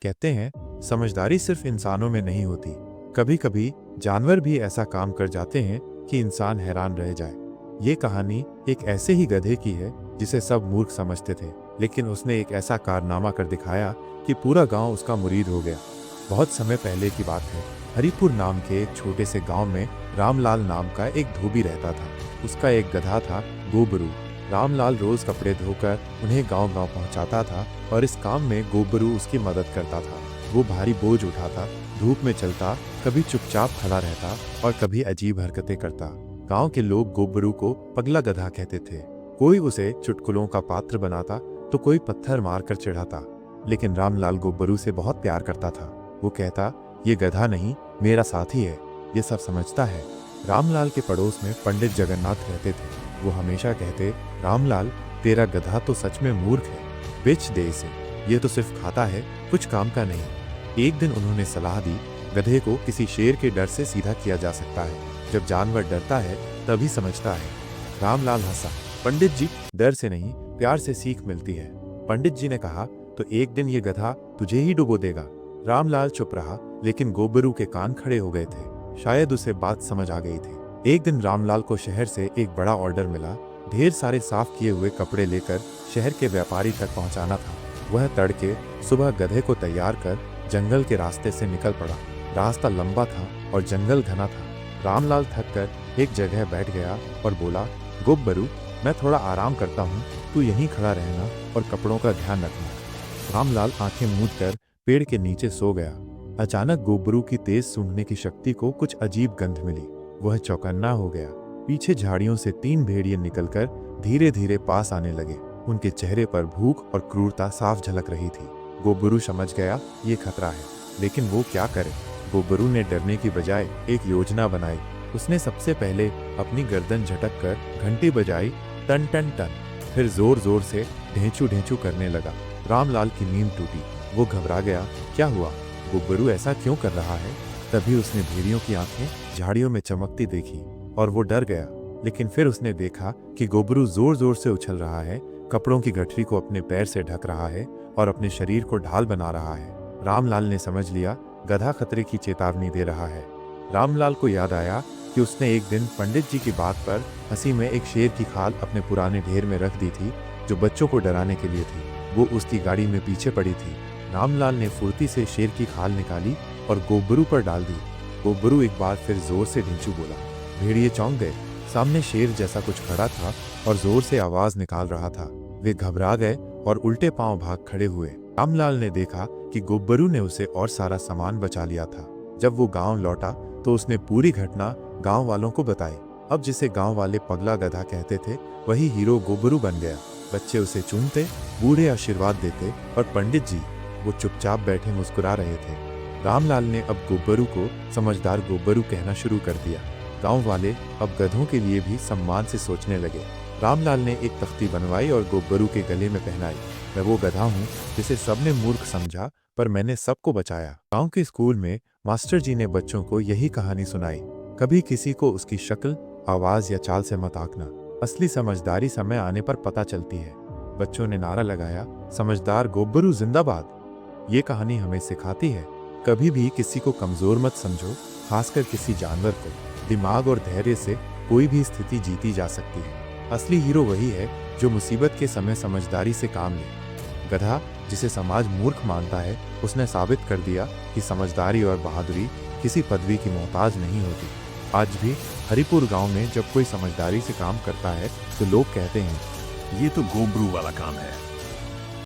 कहते हैं समझदारी सिर्फ इंसानों में नहीं होती, कभी कभी जानवर भी ऐसा काम कर जाते हैं कि इंसान हैरान रह जाए। ये कहानी एक ऐसे ही गधे की है जिसे सब मूर्ख समझते थे, लेकिन उसने एक ऐसा कारनामा कर दिखाया कि पूरा गांव उसका मुरीद हो गया। बहुत समय पहले की बात है। हरिपुर नाम के एक छोटे से गांव में रामलाल नाम का एक धोबी रहता था। उसका एक गधा था, गोबरू। रामलाल रोज कपड़े धोकर उन्हें गांव-गांव पहुंचाता था और इस काम में गोबरू उसकी मदद करता था। वो भारी बोझ उठाता, धूप में चलता, कभी चुपचाप खड़ा रहता और कभी अजीब हरकतें करता। गांव के लोग गोबरू को पगला गधा कहते थे। कोई उसे चुटकुलों का पात्र बनाता तो कोई पत्थर मारकर चिढ़ाता, लेकिन रामलाल गोबरू से बहुत प्यार करता था। वो कहता, ये गधा नहीं, मेरा साथी है, ये सब समझता है। रामलाल के पड़ोस में पंडित जगन्नाथ रहते थे। वो हमेशा कहते, रामलाल, तेरा गधा तो सच में मूर्ख है, बेच दे इसे, ये तो सिर्फ खाता है, कुछ काम का नहीं। एक दिन उन्होंने सलाह दी, गधे को किसी शेर के डर से सीधा किया जा सकता है। जब जानवर डरता है तभी समझता है। रामलाल हंसा, पंडित जी, डर से नहीं, प्यार से सीख मिलती है। पंडित जी ने कहा, तो एक दिन ये गधा तुझे ही डुबो देगा। रामलाल चुप रहा, लेकिन गोबरू के कान खड़े हो गए थे। शायद उसे बात समझ आ गई थी। एक दिन रामलाल को शहर से एक बड़ा ऑर्डर मिला। ढेर सारे साफ किए हुए कपड़े लेकर शहर के व्यापारी तक पहुंचाना था। वह तड़के सुबह गधे को तैयार कर जंगल के रास्ते से निकल पड़ा। रास्ता लंबा था और जंगल घना था। रामलाल थक कर एक जगह बैठ गया और बोला, गोबरू, मैं थोड़ा आराम करता हूँ, तू यहीं खड़ा रहना और कपड़ों का ध्यान रखना। रामलाल आंखें मूंद कर पेड़ के नीचे सो गया। अचानक गोबरू की तेज सूंघने की शक्ति को कुछ अजीब गंध मिली। वह चौकन्ना हो गया। पीछे झाड़ियों से 3 भेड़िए निकलकर धीरे धीरे पास आने लगे। उनके चेहरे पर भूख और क्रूरता साफ झलक रही थी। गोबरू समझ गया, ये खतरा है, लेकिन वो क्या करे। गोबरू ने डरने की बजाय एक योजना बनाई। उसने सबसे पहले अपनी गर्दन झटक कर घंटी बजाई, टन टन टन। फिर जोर जोर से ढेंचू ढेंचू करने लगा। रामलाल की नींद टूटी। वो घबरा गया, क्या हुआ, गोबरू ऐसा क्यों कर रहा है। तभी उसने भेड़ियों की आंखें झाड़ियों में चमकती देखी और वो डर गया। लेकिन फिर उसने देखा कि गोबरू जोर जोर से उछल रहा है, कपड़ों की गठरी को अपने पैर से ढक रहा है और अपने शरीर को ढाल बना रहा है। रामलाल ने समझ लिया, गधा खतरे की चेतावनी दे रहा है। रामलाल को याद आया कि उसने एक दिन पंडित जी की बात पर हंसी में एक शेर की खाल अपने पुराने ढेर में रख दी थी, जो बच्चों को डराने के लिए थी। वो उसकी गाड़ी में पीछे पड़ी थी। रामलाल ने फुर्ती से शेर की खाल निकाली और गोबरू पर डाल दी। गोबरू एक बार फिर जोर से ढिंचू बोला। भेड़िए चौंक गए। सामने शेर जैसा कुछ खड़ा था और जोर से आवाज निकाल रहा था। वे घबरा गए और उल्टे पांव भाग खड़े हुए। रामलाल ने देखा कि गोबरू ने उसे और सारा सामान बचा लिया था। जब वो गांव लौटा तो उसने पूरी घटना गांव वालों को बताई। अब जिसे गांव वाले पगला गधा कहते थे, वही हीरो गोबरू बन गया। बच्चे उसे चूमते, बूढ़े आशीर्वाद देते और पंडित जी, वो चुपचाप बैठे मुस्कुरा रहे थे। रामलाल ने अब गोबरू को समझदार गोबरू कहना शुरू कर दिया। गांव वाले अब गधों के लिए भी सम्मान से सोचने लगे। रामलाल ने एक तख्ती बनवाई और गोबरू के गले में पहनाई। मैं वो गधा हूँ जिसे सबने मूर्ख समझा, पर मैंने सबको बचाया। गांव के स्कूल में मास्टर जी ने बच्चों को यही कहानी सुनाई। कभी किसी को उसकी शक्ल, आवाज या चाल से मत आंकना। असली समझदारी समय आने पर पता चलती है। बच्चों ने नारा लगाया, समझदार गोबरू जिंदाबाद। ये कहानी हमें सिखाती है, कभी भी किसी को कमजोर मत समझो, खासकर किसी जानवर को। दिमाग और धैर्य से कोई भी स्थिति जीती जा सकती है। असली हीरो वही है जो मुसीबत के समय समझदारी से काम ले। गधा, जिसे समाज मूर्ख मानता है, उसने साबित कर दिया कि समझदारी और बहादुरी किसी पदवी की मोहताज नहीं होती। आज भी हरिपुर गांव में जब कोई समझदारी से काम करता है तो लोग कहते हैं, ये तो गोबरू वाला काम है।